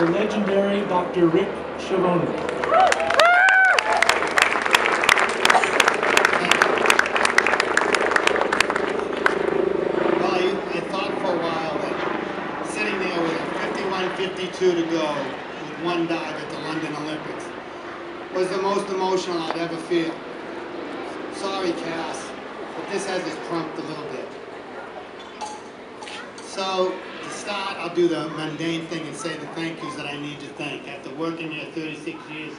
the legendary Dr. Rick Schavone. Well, I thought for a while that sitting there with 51-52 to go with one dive at the London Olympics was the most emotional I'd ever feel. Sorry, Cass, but this has us crumped a little bit. So, to start, I'll do the mundane thing and say the thank yous that I need to thank. After working here 36 years,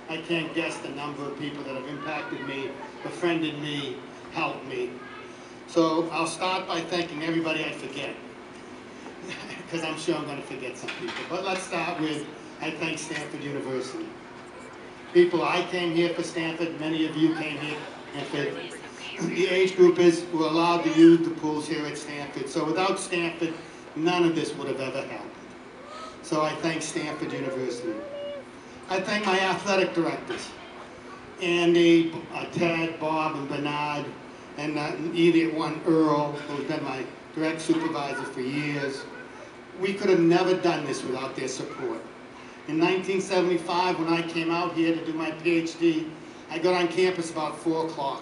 I can't guess the number of people that have impacted me, befriended me, helped me. So, I'll start by thanking everybody I forget, because I'm sure I'm going to forget some people. But let's start with, I thank Stanford University. People, I came here for Stanford, many of you came here, and the age groupers were allowed to use the pools here at Stanford. So without Stanford, none of this would have ever happened. So I thank Stanford University. I thank my athletic directors, Andy, Ted, Bob, and Bernard, and immediate one, Earl, who's been my direct supervisor for years. We could have never done this without their support. In 1975, when I came out here to do my PhD, I got on campus about 4 o'clock.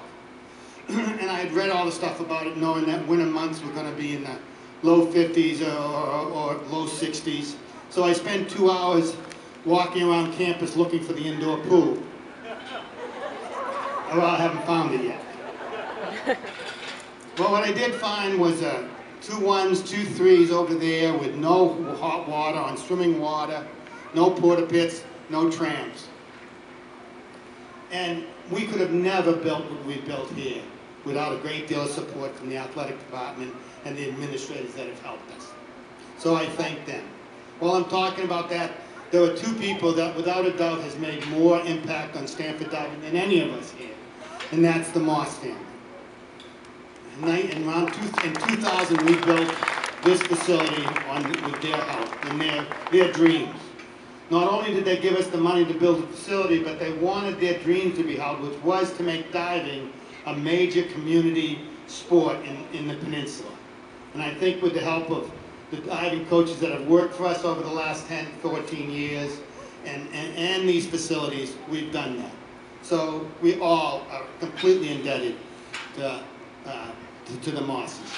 And I had read all the stuff about it, knowing that winter months were going to be in the low 50s or low 60s. So I spent 2 hours walking around campus looking for the indoor pool. Well, I haven't found it yet. Well, what I did find was 2 1s, 2 3s over there with no hot water on swimming water, no porta pits, no trams. And we could have never built what we built here without a great deal of support from the athletic department and the administrators that have helped us. So I thank them. While I'm talking about that, there are 2 people that without a doubt has made more impact on Stanford diving than any of us here, and that's the Moss family. In 2000, we built this facility with their help and their dreams. Not only did they give us the money to build the facility, but they wanted their dream to be held, which was to make diving a major community sport in the peninsula. And I think with the help of the diving coaches that have worked for us over the last 10, 14 years, and these facilities, we've done that. So we all are completely indebted to the Mosses.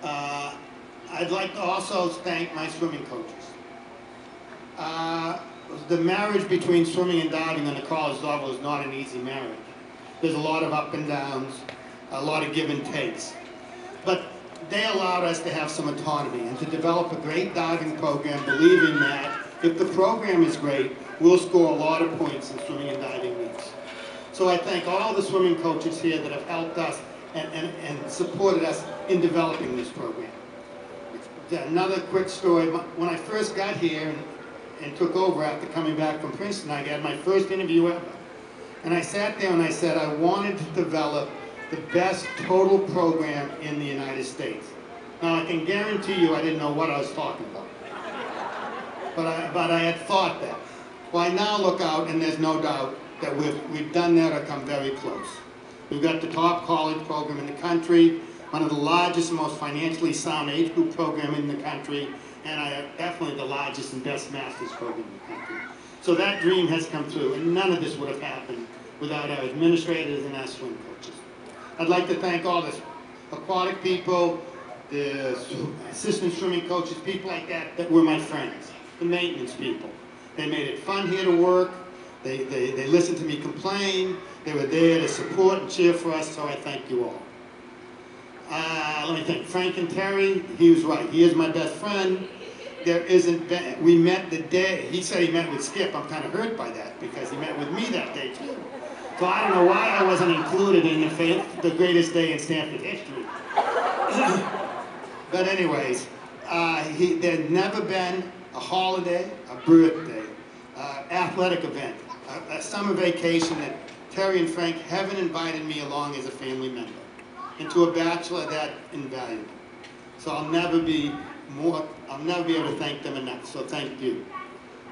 I'd like to also thank my swimming coaches. The marriage between swimming and diving on the college level is not an easy marriage. There's a lot of up and downs, a lot of give and takes. But they allowed us to have some autonomy and to develop a great diving program, believing that if the program is great, we'll score a lot of points in swimming and diving meets. So I thank all the swimming coaches here that have helped us and supported us in developing this program. Another quick story, when I first got here and took over after coming back from Princeton, I had my first interview ever. And I sat there and I said I wanted to develop the best total program in the United States. Now I can guarantee you I didn't know what I was talking about. But I had thought that. Well, I now look out and there's no doubt that we've done that or come very close. We've got the top college program in the country, one of the largest and most financially sound age group program in the country, and definitely the largest and best master's program in the country. So that dream has come through, and none of this would have happened without our administrators and our swim coaches. I'd like to thank all the aquatic people, the assistant swimming coaches, people like that were my friends, the maintenance people. They made it fun here to work. They listened to me complain. They were there to support and cheer for us, so I thank you all. Let me think. Frank and Terry, he was right. He is my best friend. We met the day, he said he met with Skip. I'm kind of hurt by that because he met with me that day too. So I don't know why I wasn't included in the greatest day in Stanford history. But anyways, there'd never been a holiday, a birthday, athletic event, a summer vacation that Terry and Frank haven't invited me along as a family member. And to a bachelor, that's invaluable. So I'll never be able to thank them enough, so thank you.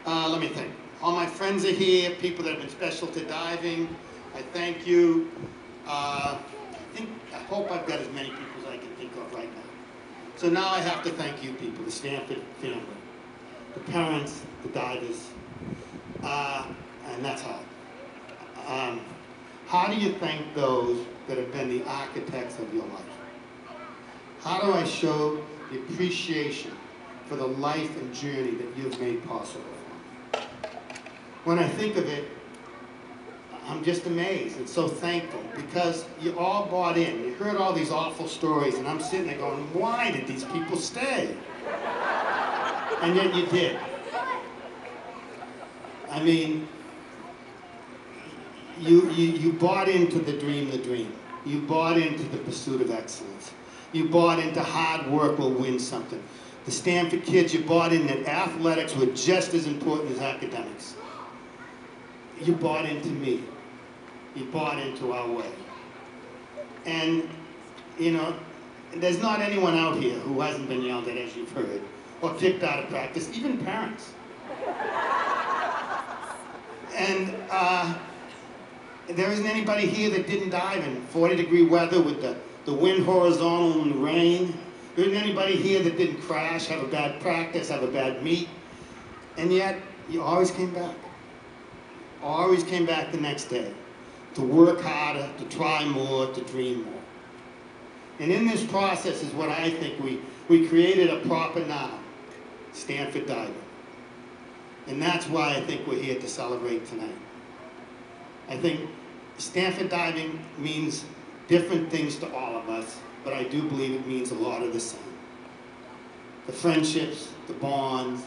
Let me think. All my friends are here, people that have been special to diving. I thank you. I hope I've got as many people as I can think of right now. So now I have to thank you people, the Stanford family. the parents, the divers, and that's hard. How do you thank those that have been the architects of your life? How do I show the appreciation for the life and journey that you've made possible? When I think of it, I'm just amazed and so thankful because you all bought in. You heard all these awful stories, and I'm sitting there going, why did these people stay? And yet you did. I mean, you bought into the dream. You bought into the pursuit of excellence. You bought into hard work will win something. The Stanford kids, you bought in that athletics were just as important as academics. You bought into me. You bought into our way. And, you know, there's not anyone out here who hasn't been yelled at, as you've heard, or kicked out of practice, even parents. And there isn't anybody here that didn't dive in 40-degree weather with the wind horizontal and the rain. There isn't anybody here that didn't crash, have a bad practice, have a bad meet. And yet, you always came back. Always came back the next day to work harder, to try more, to dream more. And in this process is what I think we created a proper noun, Stanford Diving. And that's why I think we're here to celebrate tonight. I think Stanford Diving means different things to all of us, but I do believe it means a lot of the same. The friendships, the bonds,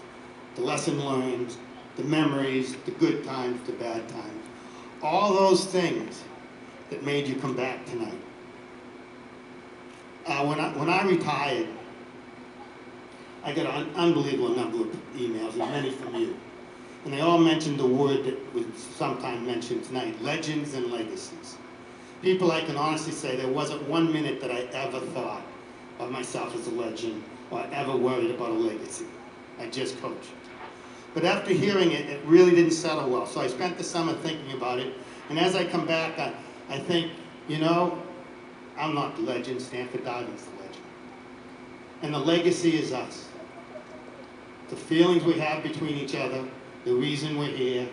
the lesson learned, the memories, the good times, the bad times. All those things that made you come back tonight. When I retired, I got an unbelievable number of emails, and many from you. And they all mentioned the word that was sometime mentioned tonight, legends and legacies. People, I can honestly say there wasn't 1 minute that I ever thought of myself as a legend or ever worried about a legacy. I just coached. But after hearing it, it really didn't settle well. So I spent the summer thinking about it. And as I come back, I think, you know, I'm not the legend. Stanford Diving's the legend. And the legacy is us. The feelings we have between each other, the reason we're here,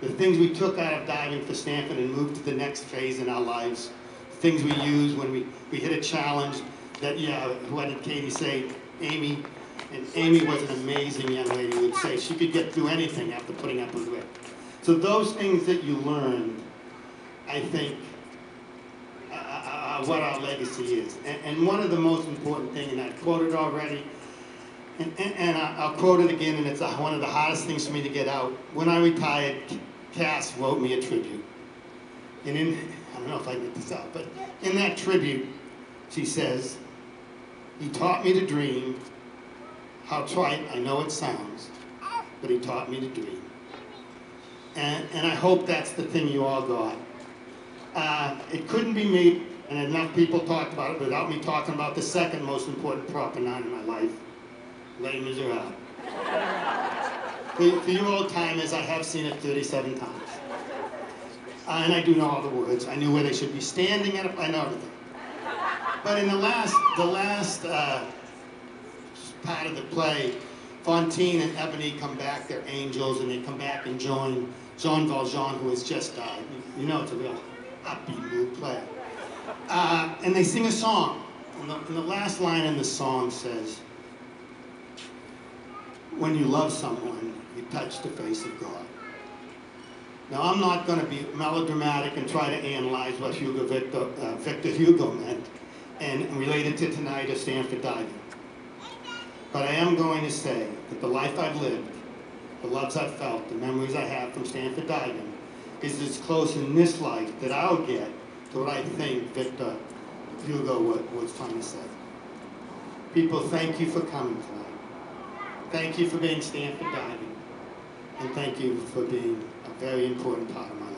the things we took out of diving for Stanford and moved to the next phase in our lives, things we use when we hit a challenge that, yeah, what did Katie say? Amy. And Amy was an amazing young lady who would say she could get through anything after putting up with it. So those things that you learned, I think, are what our legacy is. And one of the most important things, and I've quoted already, and I'll quote it again, and it's one of the hardest things for me to get out. When I retired, Cass wrote me a tribute. And I don't know if I get this out, but in that tribute, she says, "He taught me to dream. How trite, I know it sounds, but he taught me to dream." And I hope that's the thing you all got. It couldn't be me, and enough people talked about it without me talking about the second most important proper noun in my life, Les Miserables. For you old timers, I have seen it 37 times. And I do know all the words. I knew where they should be standing at it, I know everything. But in the last part of the play, Fontaine and Ebony come back, they're angels, and they come back and join Jean Valjean, who has just died. You know it's a real upbeat mood play. And they sing a song. And the last line in the song says, "When you love someone, you touch the face of God." Now, I'm not going to be melodramatic and try to analyze what Victor Hugo meant and relate it to tonight or Stanford Diving. But I am going to say that the life I've lived, the loves I've felt, the memories I have from Stanford Diving is as close in this life that I'll get to what I think Victor Hugo was trying to say. People, thank you for coming tonight. Thank you for being Stanford Diving. And thank you for being a very important part of my life.